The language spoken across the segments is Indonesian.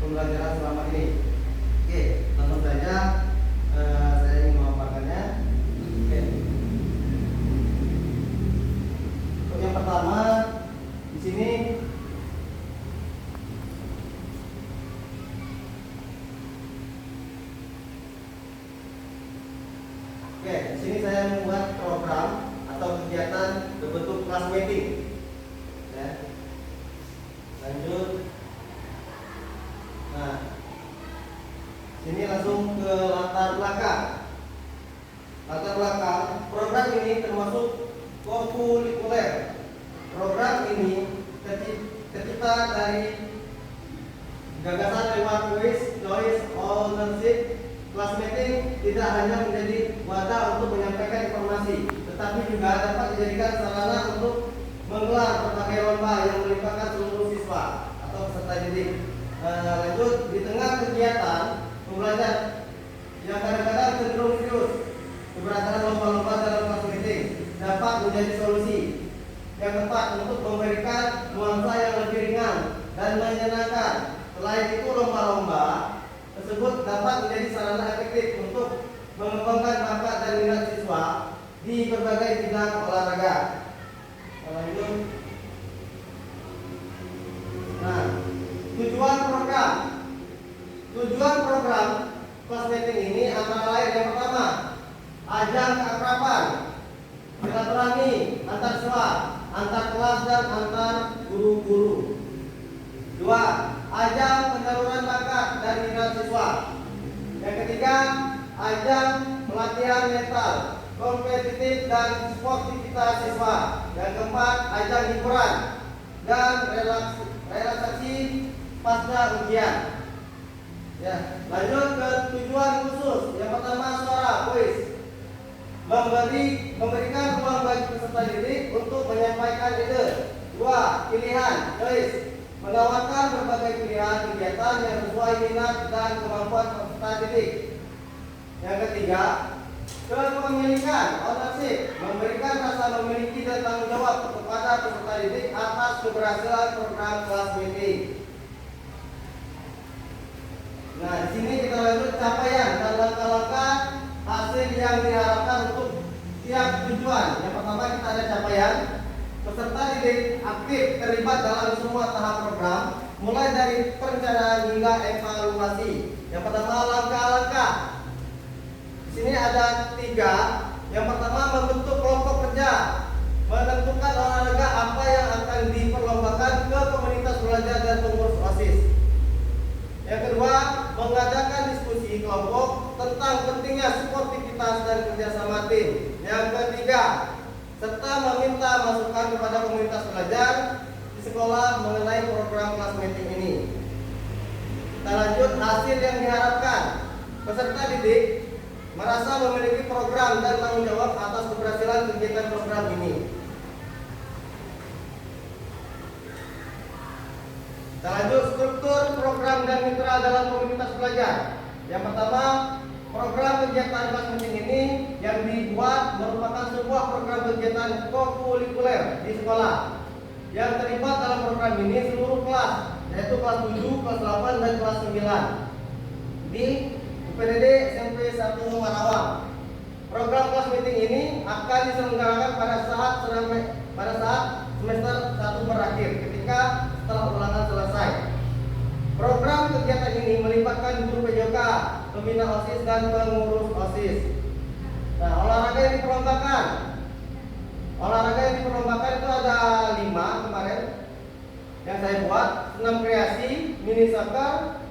pembelajaran selama ini. Oke, langsung saja saya ingin memaparkannya. Oke. Untuk yang pertama di sini saya membuat program atau kegiatan berbentuk class meeting. Ya. Lanjut. Nah, sini langsung ke latar belakang. Latar belakang program ini termasuk kokurikuler. Program ini tercipta dari gagasan lewat quiz, choice, ownership. Class meeting tidak hanya menjadi wadah untuk menyampaikan informasi, tetapi juga dapat dijadikan sarana untuk menggelar berbagai lomba yang melibatkan seluruh siswa atau peserta didik. Lanjut, di tengah kegiatan pembelajaran yang kadang-kadang cenderung serius, keberadaan lomba-lomba dalam class meeting dapat menjadi solusi yang tepat untuk memberikan nuansa yang lebih ringan dan menyenangkan. Selain itu, lomba-lomba tersebut dapat menjadi sarana efektif untuk mengembangkan bakat dan minat siswa di berbagai bidang olahraga. Lanjut. Nah, tujuan program class meeting ini antara lain yang pertama, ajang keakraban, silaturahmi antar siswa, antar kelas dan antar guru-guru. Dua, ajang penyaluran bakat dan minat siswa. Yang ketiga, ajang pelatihan mental, kompetitif dan sportivitas siswa. Yang keempat, ajang hiburan dan relaksasi pasca ujian. Ya, lanjut ke tujuan khusus. Yang pertama, suara voice, memberikan ruang bagi peserta didik untuk menyampaikan ide. Dua, pilihan choice, menawarkan berbagai pilihan kegiatan yang sesuai minat dan kemampuan peserta didik. Yang ketiga, kepemilikan ownership, memberikan rasa memiliki dan tanggung jawab kepada peserta didik atas keberhasilan program class meeting. Nah, di sini kita lanjut capaian dan langkah-langkah hasil yang diharapkan untuk tiap tujuan. Yang pertama, kita ada capaian. Peserta didik aktif terlibat dalam semua tahap program, mulai dari perencanaan hingga evaluasi. Yang pertama, langkah-langkah. Di sini ada 3. Yang pertama, membentuk kelompok kerja, menentukan olahraga apa yang akan diperlombakan ke komunitas belajar dan pengurus OSIS. Yang kedua, mengadakan diskusi kelompok tentang pentingnya sportivitas dan kerjasama tim. Yang ketiga, serta meminta masukan kepada komunitas belajar di sekolah mengenai program class meeting ini. Kita lanjut, hasil yang diharapkan. Peserta didik merasa memiliki program dan tanggung jawab atas keberhasilan kegiatan program ini. Kita lanjut, struktur program dan mitra dalam komunitas belajar. Yang pertama, program kegiatan class meeting ini yang dibuat merupakan sebuah program kegiatan kokurikuler di sekolah yang terlibat dalam program ini seluruh kelas, yaitu kelas 7, kelas 8, dan kelas 9 di UPDD SMP 1 Marawang. Program class meeting ini akan diselenggarakan pada saat semester 1 berakhir, ketika setelah ulangan selesai. Program kegiatan ini melibatkan guru PJK, pembina OSIS dan pengurus OSIS. Nah, olahraga yang diperlombakan itu ada 5 kemarin yang saya buat: 6 kreasi, mini soccer,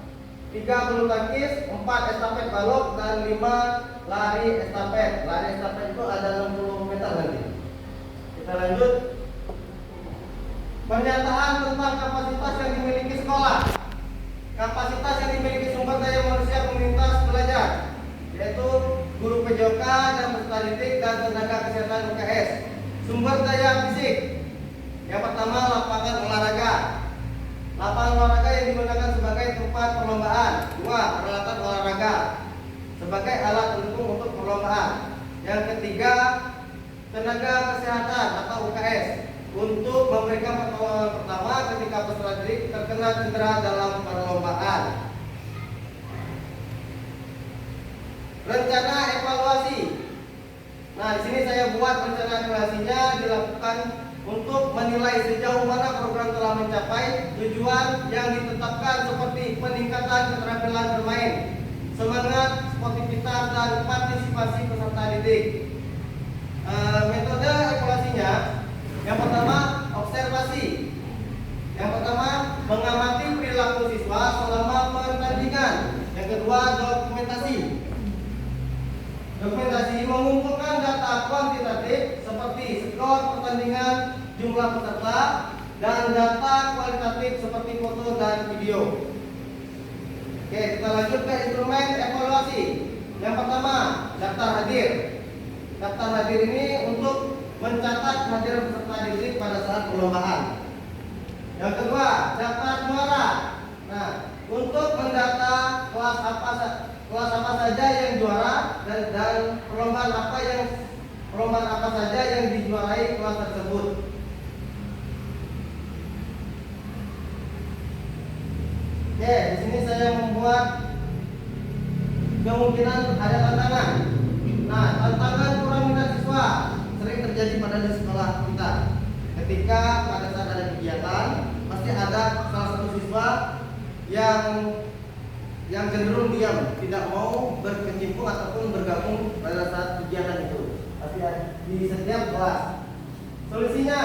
3 bulu tangkis, 4 estafet balok, dan 5 lari estafet. Lari estafet itu ada 60 meter nanti. Kita lanjut. Pernyataan tentang kapasitas yang dimiliki sekolah. Kapasitas yang dimiliki sumber daya manusia komunitas belajar, yaitu guru PJK dan peserta didik dan tenaga kesehatan UKS. Sumber daya fisik. Yang pertama, lapangan olahraga. Lapangan olahraga yang digunakan sebagai tempat perlombaan. 2, peralatan olahraga sebagai alat pendukung untuk perlombaan. Yang ketiga, tenaga kesehatan atau UKS. untuk memberikan pertolongan pertama ketika peserta didik terkena cedera dalam perlombaan. Rencana evaluasi. Nah, di sini saya buat rencana evaluasinya dilakukan untuk menilai sejauh mana program telah mencapai tujuan yang ditetapkan seperti peningkatan keterampilan bermain, semangat, sportivitas, dan partisipasi peserta didik. Metode evaluasinya, yang pertama observasi. Yang pertama mengamati perilaku siswa selama pertandingan. Yang kedua dokumentasi. Dokumentasi mengumpulkan data kuantitatif seperti skor pertandingan, jumlah peserta, dan data kualitatif seperti foto dan video. Oke, kita lanjut ke instrumen evaluasi. Yang pertama, daftar hadir. Daftar hadir ini untuk mencatat hadir peserta didik pada saat perlombaan. Yang kedua, daftar juara. Nah, untuk mendata kelas apa saja yang juara dan perlombaan apa saja yang dijuarai kelas tersebut. Oke, di sini saya membuat kemungkinan ada tantangan. Nah, tantangan kurang minat siswa sering terjadi pada di sekolah kita. Ketika pada saat ada kegiatan, pasti ada salah satu siswa yang cenderung diam, tidak mau berkecimpung ataupun bergabung pada saat kegiatan itu. Pasti di setiap kelas. Solusinya,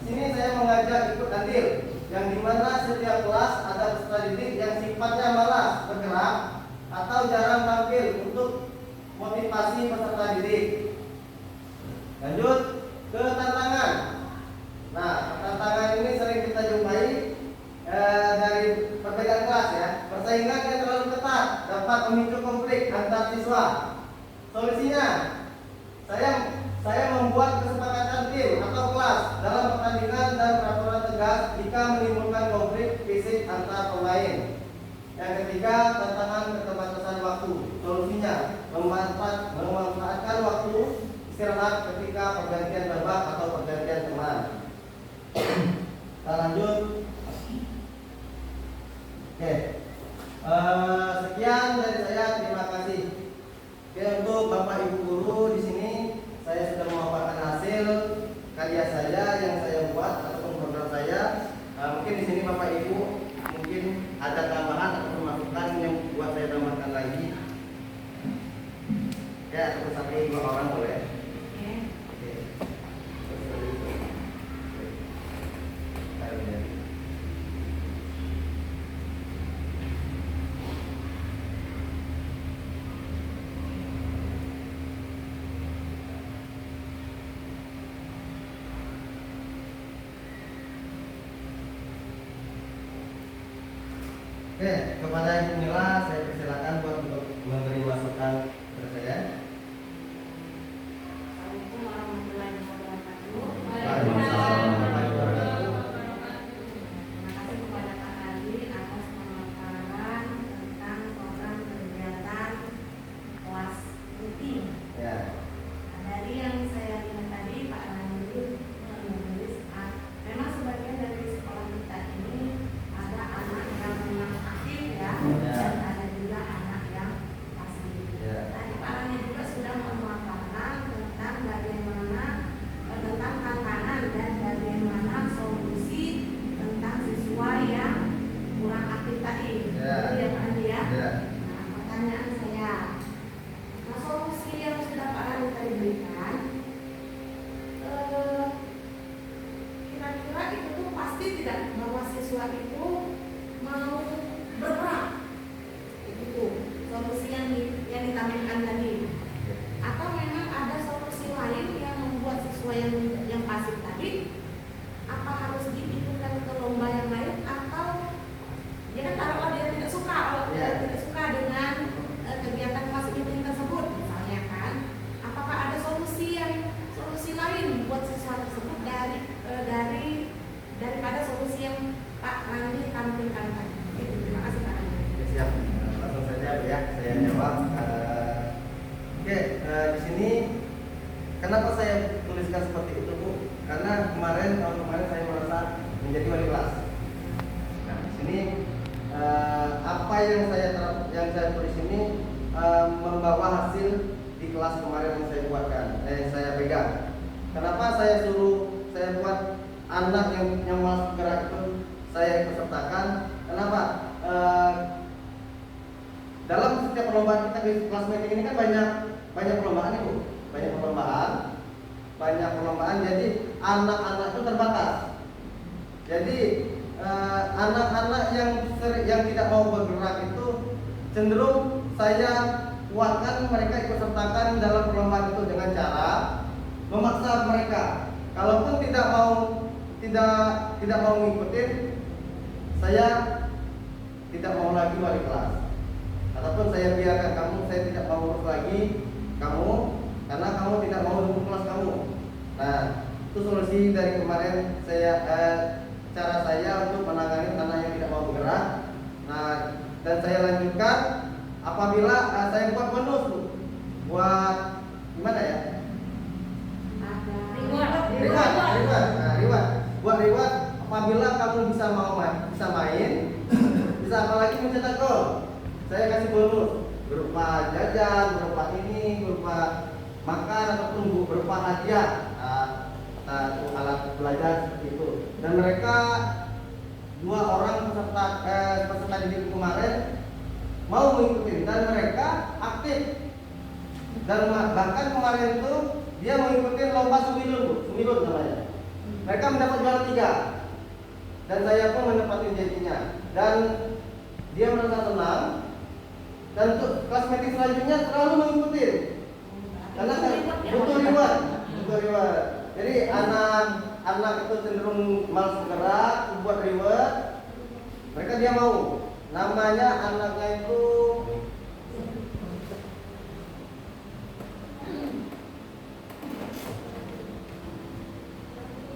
di sini saya mengajak ikut hadir, yang dimana setiap kelas ada peserta didik yang sifatnya malas bergerak atau jarang tampil untuk motivasi peserta didik. Lanjut ke tantangan. Nah, tantangan ini sering kita jumpai dari perbedaan kelas ya. Persaingan yang terlalu ketat dapat memicu konflik antar siswa. Solusinya, saya membuat kesepakatan tim atau kelas dalam pertandingan dan peraturan tegas jika menimbulkan konflik fisik antar pemain. Yang ketiga, tantangan keterbatasan waktu. Solusinya, memanfaatkan waktu istirahat ketika pergantian babak atau pergantian teman. Kita lanjut. Oke, sekian dari saya. Terima kasih. Oke, untuk Bapak Ibu guru di sini saya sudah memaparkan hasil karya saya yang saya buat ataupun program saya. Mungkin di sini Bapak Ibu mungkin ada tambahan atau masukan yang buat saya tambahkan lagi. Ya, satu sampai 2 orang boleh. Oke, kepada Ibu Mila saya persilakan buat untuk memberi masukan kepada saya. Assalamualaikum warahmatullahi wabarakatuh. Waalaikumsalam warahmatullahi wabarakatuh. Terima kasih kepada Pak Adi atas pemaparan tentang program kegiatan kelas rutin. Ya. Dari yang saya lihat tadi Pak Adi menulis, memang sebagian dari sekolah kita ini ada anak yang memang aktif ya, dan ada juga anak yang pasif. Tadi Pak Adi juga sudah memaparkan tentang bagaimana tentang tantangan dan bagaimana solusi tentang siswa yang kurang aktif tadi. Itu ya Pak Adi ya. Nah, pertanyaan saya, nah, solusi yang sudah Pak Adi tadi berikan, kira-kira itu tuh pasti tidak bahwa siswa itu mau bergerak, itu solusi yang ditampilkan tadi, atau memang ada solusi lain yang membuat siswa yang pasif tadi apa harus diikutkan ke lomba yang lain, atau dia kan taruhlah dia tidak suka, kalau dia tidak suka dengan kegiatan kelas rutin tersebut misalnya kan, apakah ada solusi lain buat siswa tersebut daripada solusi yang Pak Randi tampilkan tadi. Terima kasih Pak Randi. Siap, langsung saja ya saya jawab. Oke, di sini kenapa saya tuliskan seperti itu Bu? karena tahun kemarin saya merasa menjadi wali kelas. Nah, di sini apa yang saya tulis ini membawa hasil di kelas kemarin yang saya buatkan, saya pegang. Kenapa saya buat anak yang malas bergerak itu saya ikut sertakan? Kenapa? Dalam setiap perlombaan kita di kelas meeting ini kan banyak perlombaan ibu, banyak perlombaan. Jadi anak-anak itu terbatas. Jadi anak-anak yang tidak mau bergerak itu cenderung saya buatkan mereka ikut sertakan dalam perlombaan itu dengan cara memaksa mereka. Kalaupun tidak mau ngikutin, saya tidak mau lagi wali kelas. Ataupun saya biarkan kamu, saya tidak mau urus lagi kamu karena kamu tidak mau dukung kelas kamu. Nah, itu solusi dari kemarin cara saya untuk menangani anak yang tidak mau bergerak. Nah, dan saya lanjutkan apabila saya buat bonus buat gimana ya? Reward. Buat reward apabila kamu bisa main, bisa apalagi mencetak gol. Saya kasih bonus berupa jajan, berupa makan ataupun berupa hadiah, alat belajar seperti itu. Dan mereka 2 orang peserta didik kemarin mau mengikuti dan mereka aktif. Dan bahkan kemarin itu dia mengikuti lomba Sumilun namanya. Mereka mendapat juara 3 dan saya pun menempati janjinya. Dan dia merasa senang. Dan untuk kelas meeting selanjutnya selalu mengikuti. Karena butuh reward. Jadi anak itu cenderung malas bergerak, buat reward. Mereka dia mau. Namanya anaknya itu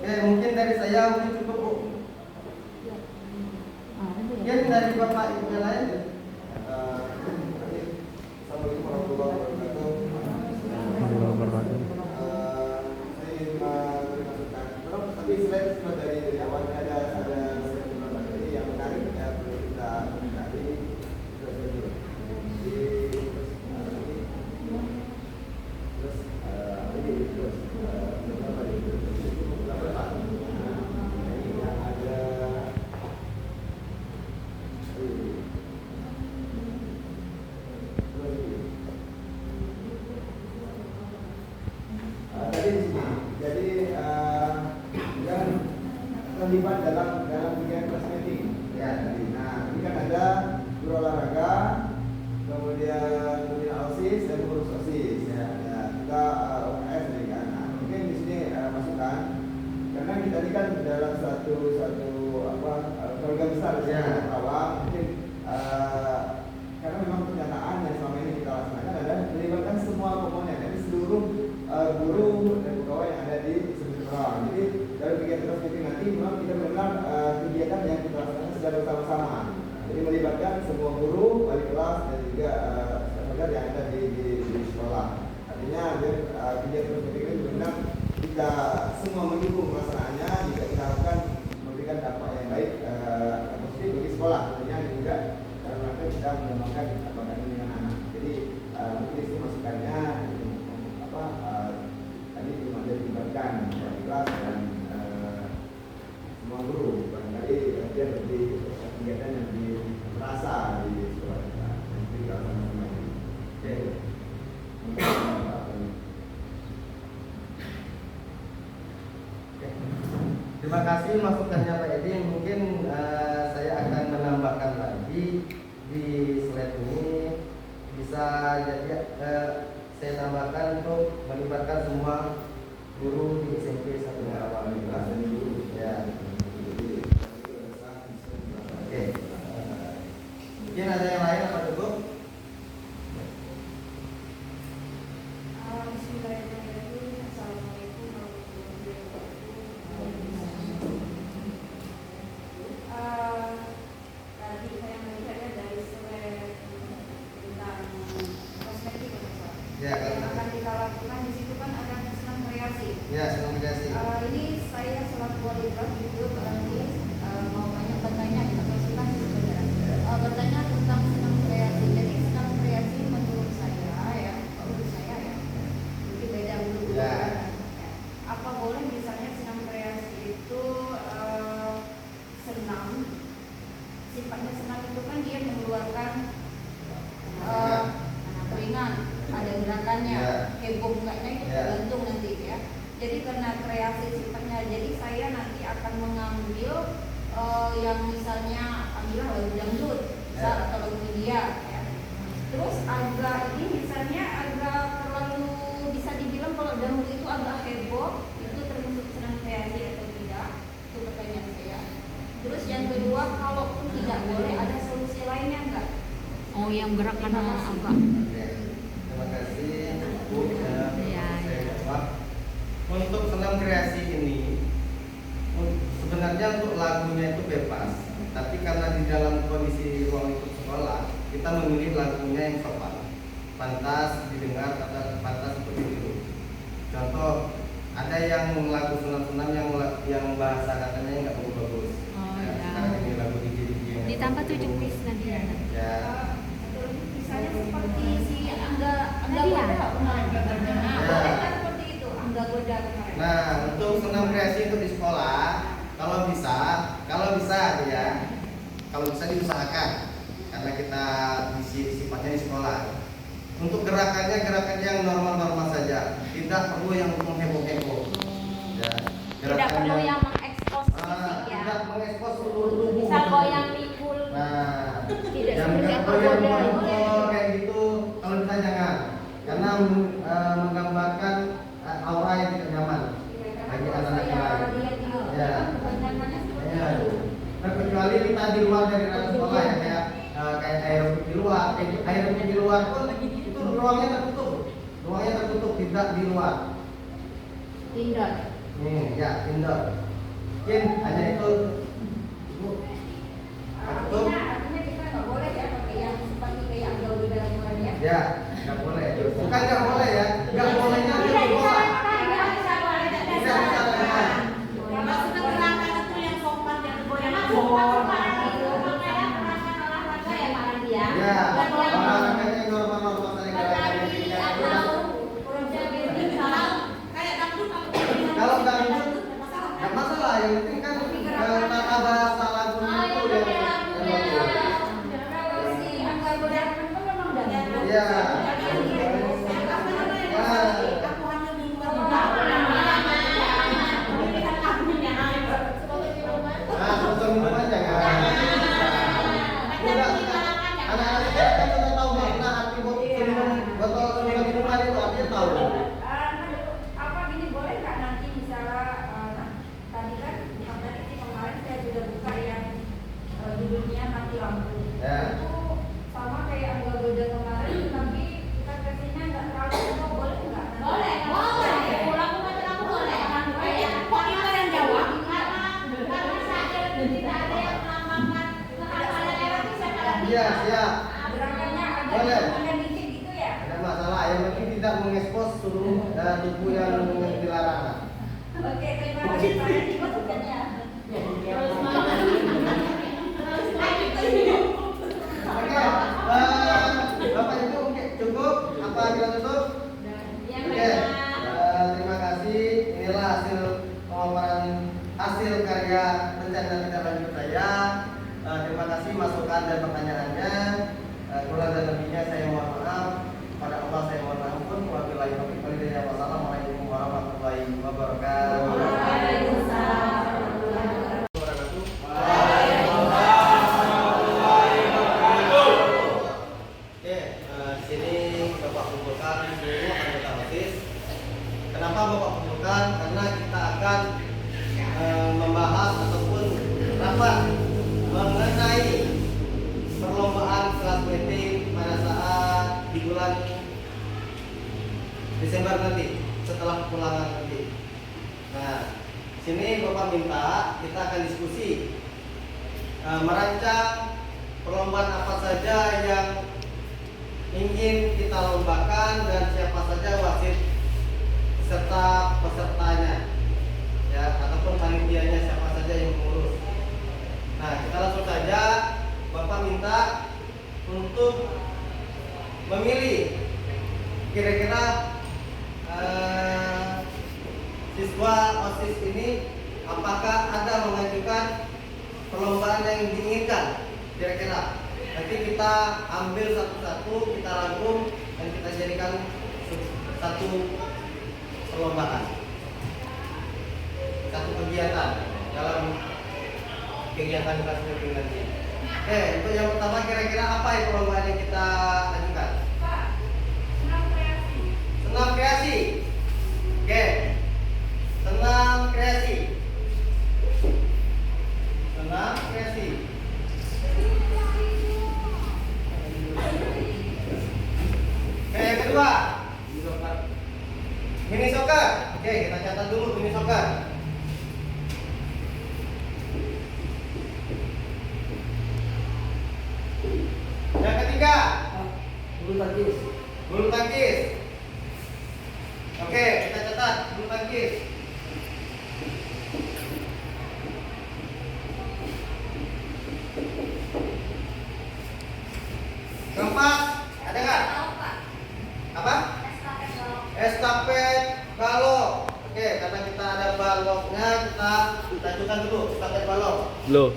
mungkin dari saya mungkin cukup Bu. Mungkin dari Bapak Ibu yang lain. Assalamualaikum warahmatullahi wabarakatuh. Saya ingin memasukkan, tapi selain semua dari awalnya ada beberapa tadi yang menarik ya perlu kita komentari. Terlibat dalam kegiatan kelas meeting. Ya, nah ini kan ada guru olahraga, kemudian OSIS dan pengurus OSIS. Ya, kita UKS nih kan. Nah, mungkin di sini masukan karena kita ini kan dalam satu keluarga besar ya awal mungkin karena memang pernyataan yang selama ini kita laksanakan adalah melibatkan semua komponen, jadi seluruh guru dan pegawai yang ada di sekolah. Jadi dalam kegiatan kelas meeting nanti memang kita benar kegiatan yang kita laksanakan secara bersama-sama. Jadi melibatkan semua guru, wali kelas dan juga stakeholder yang ada di sekolah. Artinya kegiatan kelas meeting itu benar kita semua mendukung pelaksanaannya, jika kita harapkan memberikan dampak yang baik positif bagi sekolah tentunya, dan juga dalam rangka kita mengembangkan bakat dengan anak. Jadi mungkin itu masukannya tadi belum ada dilibatkan wali kelas dan semua guru. Barangkali dia lebih kegiatan yang lebih terasa di sekolah kita. Nanti kita sama-sama ini. Oke. Terima kasih masukannya Pak Edi. Mungkin saya akan menambahkan lagi di slide ini, bisa jadi saya tambahkan untuk melibatkan semua guru di SMP 1 Muharam kelas dan guru. Ya. Oke. Mungkin ada yang lain apa cukup? Assalamualaikum warahmatullahi wabarakatuh. Tadi saya melihatnya dari slide tentang kosmetik. Ya, yang akan kita lakukan di situ kan ada senam kreasi. Ya, senam kreasi. Ini saya selaku wali kelas itu barangkali mau bertanya atau silakan saudara bertanya tentang senam kreasi. Jadi senam kreasi menurut saya ya, mungkin beda dulu. Ya. Apa boleh misalnya senam kreasi itu senam, sifatnya senam itu kan dia mengeluarkan ringan, ada gerakannya, Ya. heboh enggaknya itu Ya. tergantung nanti ya. Jadi karena kreasi sifatnya, jadi saya nanti akan mengambil yang misalnya ambil lagu dangdut Ya. atau lagu India ya. Terus agak ini misalnya agak terlalu bisa dibilang kalau dangdut itu agak heboh, itu termasuk senam kreasi atau tidak? Itu pertanyaan saya. Terus yang kedua, kalaupun tidak boleh, ada solusi lainnya enggak? Oh, yang gerakan Terima kasih. apa? Oke. Terima kasih Bu. Ya, Saya ya. jawab. Untuk senam kreasi ini sebenarnya untuk lagunya itu bebas, tapi karena di dalam kondisi ruang lingkup sekolah kita memilih lagunya yang sopan, pantas didengar atau pantas untuk ditiru. Contoh, ada yang lagu senam-senam yang bahasa katanya nggak bagus. Oh, Ya, ya. sekarang ini lagu DJ yang Ditambah bagus. 7 piece nanti ya. Ya. Misalnya seperti si Angga Tadi ya? Goda kemarin. Nah, Ya. boleh kan seperti itu Angga Goda kemarin. Nah, untuk senam kreasi itu di sekolah, kalau bisa ya, kalau bisa diusahakan, karena kita sifatnya di sekolah. Untuk gerakan yang normal-normal saja, tidak perlu yang mengheboh-heboh. Ya, Tidak perlu yang yang mengekspos fisik ya. tidak mengekspos seluruh tubuh. Misal goyang pikul. Nah, Tidak yang seperti apa goyang goda. mongol kayak gitu, kalau bisa jangan, karena menggambarkan aura yang tidak nyaman bagi anak-anak yang lain. Ya. Ya. Nah, kecuali kita di luar dari ranah sekolah ya, kayak aerobik di luar, aerobik di luar pun itu ruangnya tertutup, tidak di luar. Indoor. Ya, indoor. Mungkin hanya itu. Bu. Tertutup. Artinya kita nggak boleh ya pakai yang seperti kayak Angga Goda kemarin ya. Ya, nggak boleh. Bukan nggak boleh ya, nggak bolehnya di Tidak sekolah. bisa Bisa. Maksudnya gerakan itu yang sopan yang goyang. Ya, olahraganya yang normal-normal saja Kalau dangdut nggak masalah, yang penting kan tata bahasa lagunya itu yang bagus. Kalau si Angga Goda kan memang dangdut. Ya. Nah, botol minum aja kan. Udah, anak-anak kita kan sudah tahu makna arti botol minuman itu artinya tahu. Apa gini boleh nggak nanti misalnya tadi kan bukan tadi sih kemarin saya sudah buka yang judulnya mati lampu. Ya. Itu sama kayak Angga Goda kemarin, tapi kita kasihnya nggak terlalu penuh, boleh nggak? Boleh. Pulang ke aku boleh. Kok kita yang jawab? Karena saya tidak ada yang melambangkan kehadiran erotis yang ada di. Iya, siap. Gerakannya Boleh. ada dikit gitu ya? Ada masalah, yang penting tidak mengekspos seluruh tubuh yang dilarang. Oke, terima kasih Pak. Masukannya. Oke, Bapak Ibu mungkin cukup apa kita tutup? Oke, terima kasih. Inilah hasil pemaparan hasil karya rencana tindak lanjut saya. Terima kasih masukan dan pertanyaannya. Kurang dan lebihnya saya mohon maaf. Pada Allah saya mohon ampun. Wabillahi taufiq wal hidayah. Wassalamualaikum warahmatullahi wabarakatuh. Oke, di sini Bapak kumpulkan seluruh anggota OSIS. Kenapa Bapak kumpulkan? Karena kita akan membahas ataupun rapat mengenai perlombaan kelas meeting pada saat di bulan Desember nanti, setelah pulangan nanti. Nah, sini Bapak minta kita akan diskusi merancang perlombaan apa saja yang ingin kita lombakan dan siapa saja wasit serta pesertanya. ya, ataupun panitianya siapa saja yang mengurus. Nah, kita langsung saja. Bapak minta untuk memilih kira-kira siswa OSIS ini apakah ada mengajukan perlombaan yang diinginkan kira-kira. Nanti kita ambil satu-satu, kita rangkum dan kita jadikan satu perlombaan, satu kegiatan dalam kegiatan kita nanti. Oke, untuk yang pertama kira-kira apa ya perlombaan yang kita ajukan? Pak, senam kreasi. Senam kreasi. Oke. Senam kreasi. Senam kreasi. Oke, yang kedua. Mini soccer. Oke, kita catat dulu mini soccer. Yang ketiga, bulu tangkis. Bulu tangkis. Oke, kita catat bulu tangkis. Keempat, ada nggak? Apa? Estafet balok. Oke, karena kita ada baloknya, kita ajukan dulu estafet balok. Loh.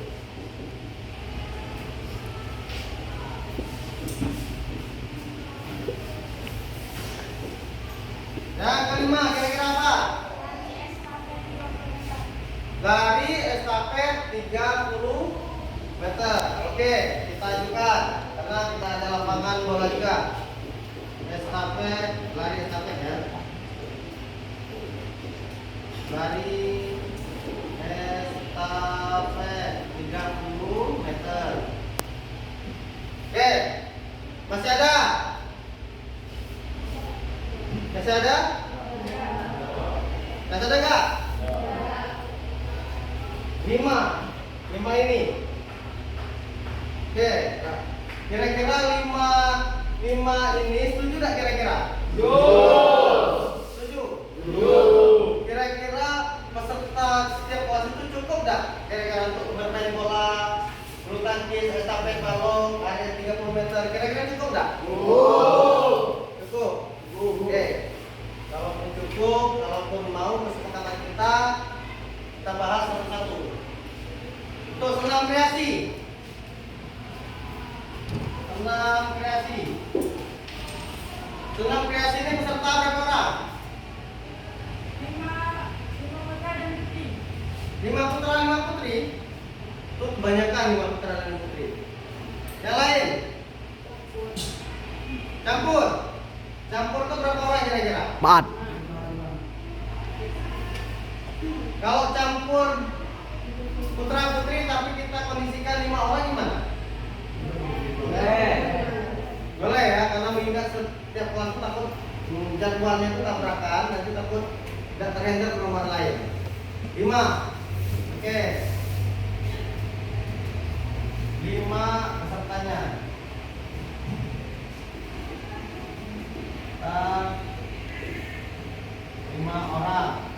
Yang kelima, kira-kira apa? Lari estafet 30 meter. Oke, kita ajukan karena kita ada lapangan bola juga. Estafet, lari estafet ya. Lari estafet 30 meter. Oke, masih ada? Masih ada? Masih ada nggak? 5 ini. Oke, kira-kira 5 ini setuju nggak kira-kira? Setuju. Kira-kira peserta setiap kelas itu cukup nggak? Kira-kira untuk bermain bola, bulu tangkis, estafet balon, lari 30 meter. Kira-kira cukup nggak? Cukup. Oke. Kalaupun cukup, kalaupun mau kesepakatan kita bahas satu-satu. Untuk senam kreasi. Senam kreasi. Senam kreasi ini peserta berapa orang? 5 putra dan putri. 5 putra 5 putri. Itu kebanyakan 5 putra dan putri. Yang lain? Campur. Campur itu berapa orang kira-kira? 4. Kalau campur putra putri tapi kita kondisikan 5 orang gimana? Boleh ya, karena mengingat setiap kelas itu takut jadwalnya itu tabrakan, nanti takut tidak terhindar ke nomor lain. 5. Oke. 5 pesertanya. 5 orang.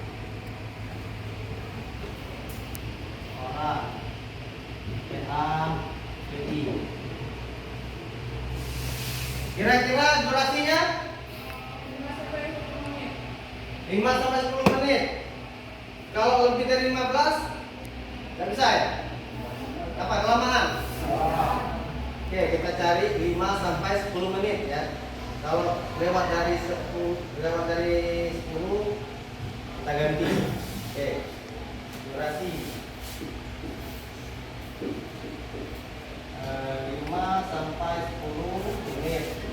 Kira-kira durasinya 5 sampai 10 menit. Kalau lebih dari 15 nggak bisa ya? Apa kelamaan? Oke, kita cari 5 sampai 10 menit ya. Kalau lewat dari 10 kita ganti. Oke. Durasi 5 sampai 10 menit.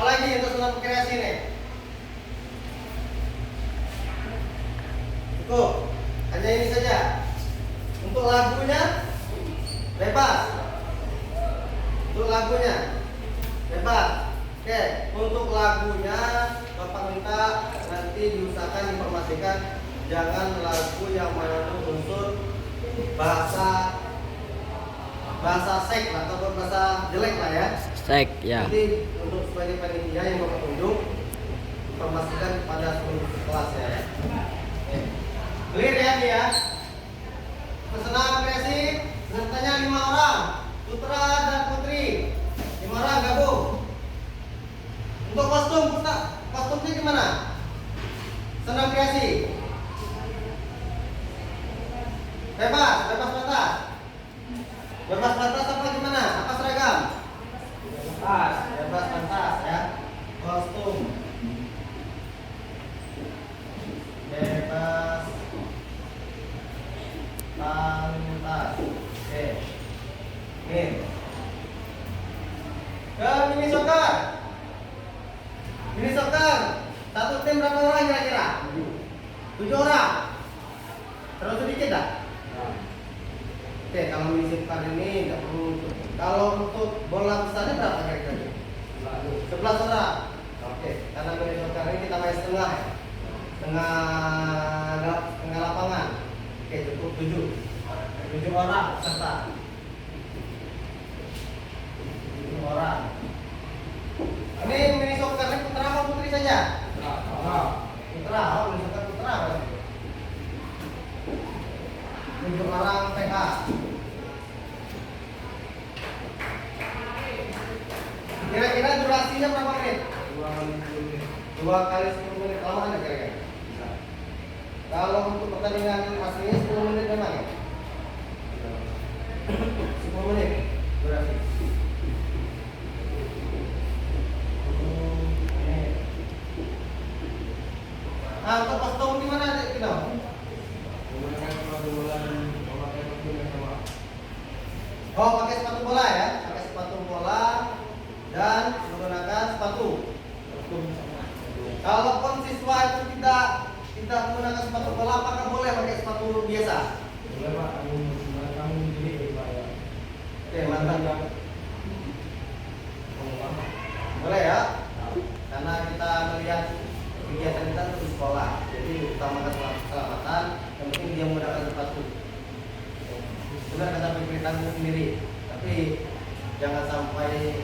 Apalagi untuk senam kreasi nih? Cukup. Hanya ini saja. Untuk lagunya bebas. Untuk lagunya bebas. Oke, untuk lagunya Bapak minta nanti diusahakan informasikan jangan lagu yang mengandung unsur bahasa seks ataupun bahasa jelek lah ya. Sek ya. Jadi untuk sebagai panitia yang berpetunjuk informasikan kepada seluruh kelas ya. Oke. Clear ya dia? Pesanan kreasi pesertanya 5 orang, putra dan putri. 5 orang gabung. Untuk kostumnya gimana? Senam kreasi. Bebas batas. Bebas batas apa gimana? Apa seragam? Bebas batas ya. Kostum. Bebas batas. Oke. Nih. Ke mini soccer. Mini soccer. Satu tim berapa orang kira-kira? 7 orang. Terlalu sedikit dah? Oke, kalau mini soccer ini nggak perlu. Kalau untuk bola besarnya berapa kira-kira? 11 orang. Oke, karena mini soccer ini kita main setengah ya. Setengah lapangan. Oke, cukup 7 orang peserta. 7 orang. Ini mini soccer ini putra apa putri saja? Putra, mini soccer putra. 7 orang PK. Kira-kira durasinya berapa menit? 2 kali 10 menit. Lama kan kira-kira? Kalau untuk pertandingan aslinya 10 menit memang ya? 10 menit durasi. Untuk kostum di mana Dek Kino? Oh, pakai sepatu bola ya? Pakai sepatu bola dan menggunakan sepatu. Kalaupun siswa itu tidak menggunakan sepatu bola, apakah boleh pakai sepatu biasa? Boleh Pak, kamu jadi Pak ya. Oke, mantap. Boleh ya? Karena kita melihat kegiatan kita untuk di sekolah, jadi utamakan keselamatan. Yang penting dia menggunakan sepatu. Benar kata pemberitahu sendiri, tapi jangan sampai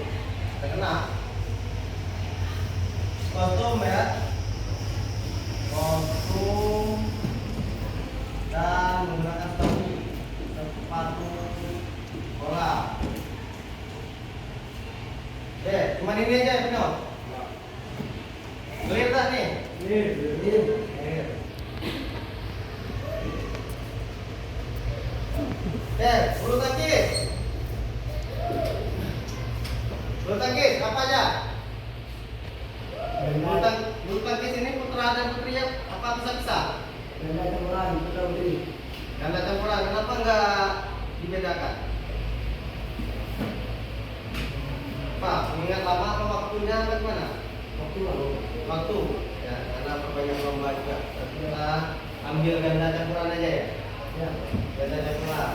terkena. Kostum ya, kostum dan menggunakan sepatu bola. Oke, cuma ini aja ya Pino. Clear tak nih? Clear. Bulu tangkis. Bulu tangkis apa aja? Bulu tangkis ini putra dan putri apa bisa? Ganda campuran, putra putri. Ganda campuran, kenapa enggak dibedakan? Pak, mengingat lama apa waktunya bagaimana? Waktu. Ya, karena perbanyak lomba juga. Kita ambil ganda campuran aja ya. Ya, ganda campuran.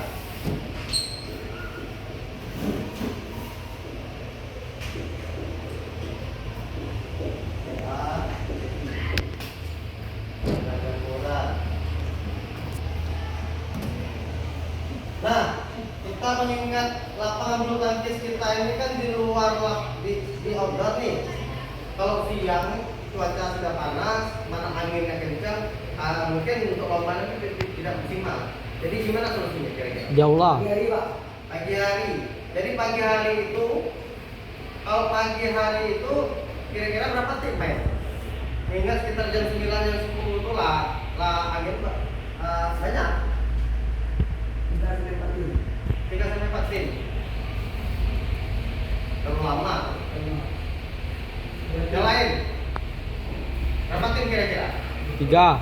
Nah, kita mengingat lapangan bulu tangkis kita ini kan di luar di outdoor nih. Kalau siang cuaca sudah panas, mana anginnya kencang, mungkin untuk lomba ini tidak maksimal. Jadi gimana solusinya kira-kira? Jauh lah. Pagi hari Pak. Pagi hari. Jadi pagi hari itu, kalau pagi hari itu kira-kira berapa tim main? Ingat sekitar jam 9 jam 10 itu lah angin banyak. 3 sampai 4 tim. Terlalu lama. Yang lain berapa tim kira-kira? 3.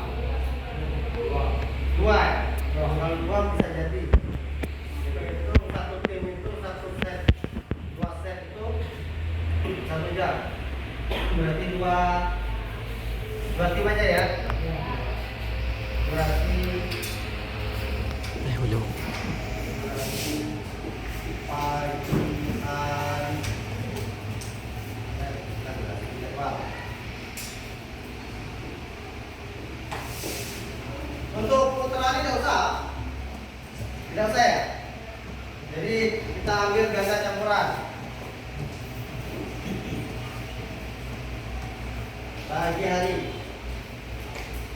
2 ya? Kalau 2 bisa jadi. Itu satu tim itu satu set, 2 set itu 1 jam. Berarti 2 tim aja ya. Berarti Ujung. Untuk putra ini tidak usah ya. Jadi kita ambil ganda campuran. pagi hari.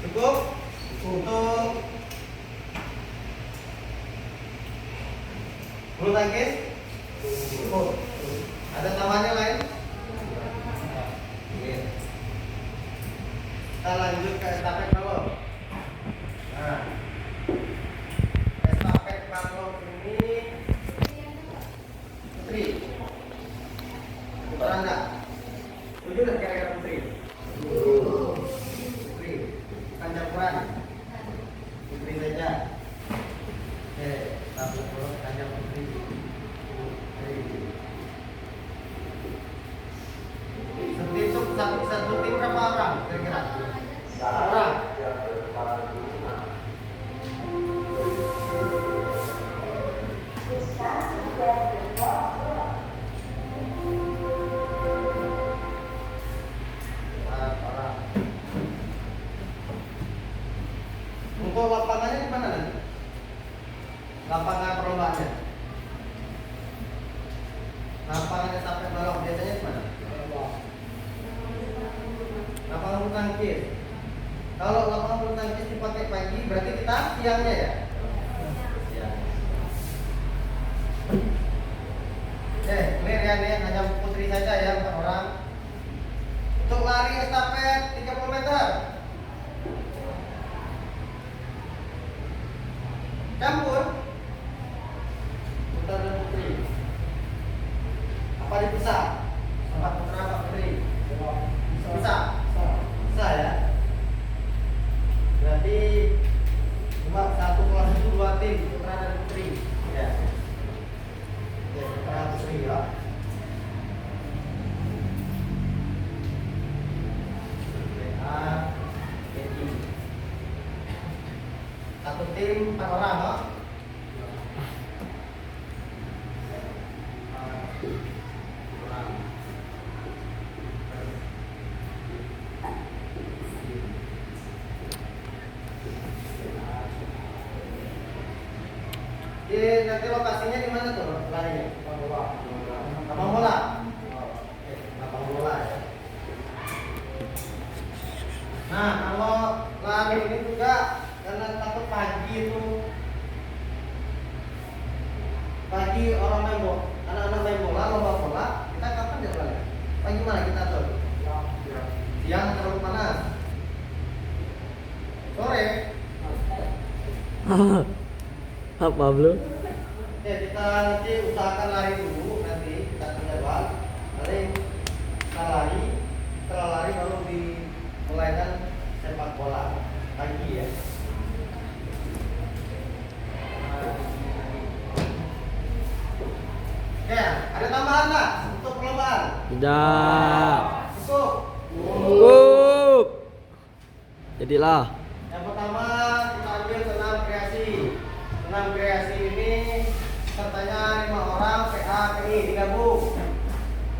Cukup untuk bulu tangkis? Cukup. Ada tambahannya lain? Oke. Kita lanjut ke estafet balon. Nah, estafet balon ini Putri. Putra Anda. Setuju nggak kira-kira Putri? Putri. Bukan campuran. Putri saja. Oke, estafet balon tanya Putri. Satu tim berapa orang kira-kira? Orang. Untuk lapangannya di mana nanti? Lapangan perlombaannya. Lapangan estafet balon biasanya di mana? Lapangan bulu tangkis. Kalau lapangan bulu tangkis dipakai pagi, berarti kita siangnya ya? Siang. Clear ya nih, hanya Putri saja ya, 4 orang. Untuk lari estafet 30 meter. Campur. Putra dan Putri. Apa dipisah? Apa Putra apa Putri? Bisa. Bisa ya. Berarti cuma satu kelas itu 2 tim, Putra dan Putri. Ya. Oke, Putra Putri ya. Satu tim 4 orang, no? Nanti lokasinya di mana tuh larinya? Lapang bola. Lapang bola ya. Nah, kalau lari ini juga karena takut pagi orang main bola, anak-anak main bola, lomba bola, kita kapan dia lari? Pagi mana kita tuh? Siang terlalu panas. Sore. Apa belum? Ya, kita nanti usahakan lari dulu, nanti kita jadwal. Nanti kita lari, setelah lari baru dimulaikan sepak bola pagi ya. Ya, ada tambahan nggak untuk perlombaan? Tidak. Cukup. Cukup. Jadilah. Yang pertama kita ambil senam kreasi. Senam kreasi ini sertanya 5 orang, PA, PI digabung.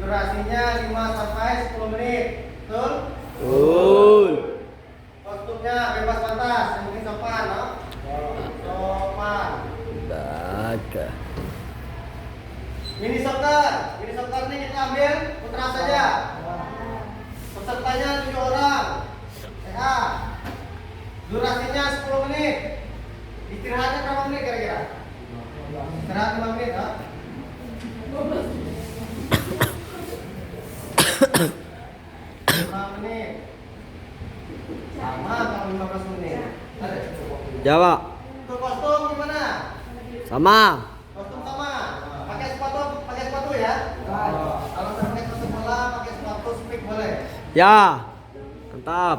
Durasinya 5 sampai 10 menit. Betul? Betul. Kostumnya bebas pantas, yang penting sopan, no? Sopan. Baga. Mini soccer ini kita ambil putra saja. Pesertanya 7 orang. PA. Durasinya 10 menit. Istirahatnya berapa menit kira-kira? Istirahat 5 menit, ha? 5 menit. Sama kalau 15 menit. Ada. Jawab. Untuk kostum gimana? Sama. Kostum sama. Pakai sepatu ya. Kalau pakai sepatu bola, pakai sepatu speak boleh. Ya. Mantap.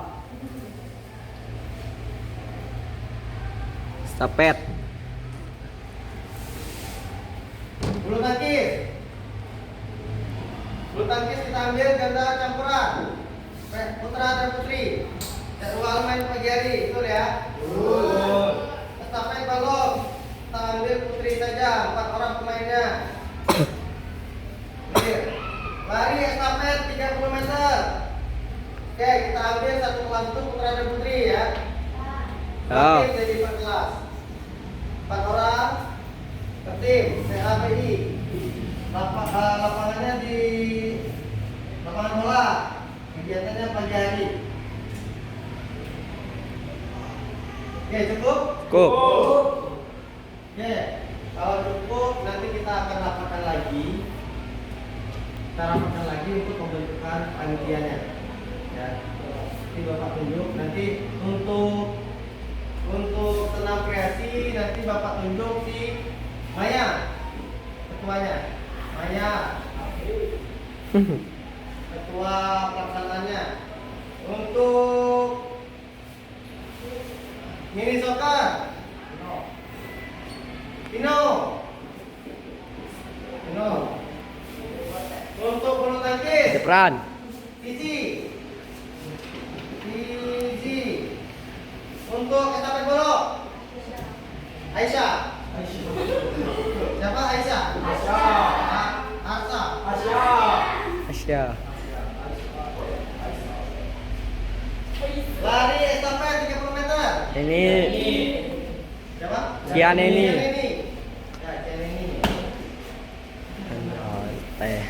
Estafet. Bulu tangkis kita ambil ganda campuran. Putra dan putri. Jadwal main pagi hari, betul ya? Betul. Estafet balon kita ambil putri saja, 4 orang pemainnya. Clear. Lari estafet 30 meter. Oke, kita ambil satu kelas itu putra dan putri ya. Tim jadi per kelas. 4 orang per tim, CAPI. Lapangannya di lapangan bola. Kegiatannya pagi hari. Oke, cukup? Cukup. Oke, kalau cukup nanti kita akan rapatkan lagi. Kita rapatkan lagi untuk pembentukan panitianya. Ya. Ini Bapak tunjuk nanti untuk senam kreasi nanti Bapak tunjuk si Maya, ketuanya. Maya, ketua pelaksananya. Untuk mini soccer, Pino. Untuk bulu tangkis, Jepran. Cici. Untuk estafet bola, Aisyah. Siapa Aisyah? Arsa. Asya. Lari estafet 30 meter. Ini Siapa? Cianeni. Ya, Cianeni. Teh.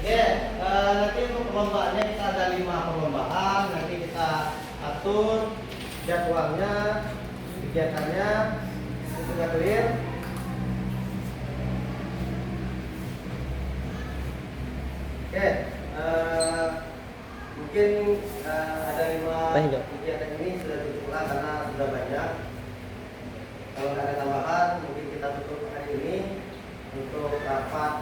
Oke, nanti untuk perlombaannya kita ada 5 perlombaan. Nanti kita atur jadwalnya, kegiatannya, itu sudah clear. Oke, mungkin ada 5 Teh, Jo. kegiatan ini sudah cukup lah karena sudah banyak. Kalau nggak ada tambahan, mungkin kita tutup hari ini untuk rapat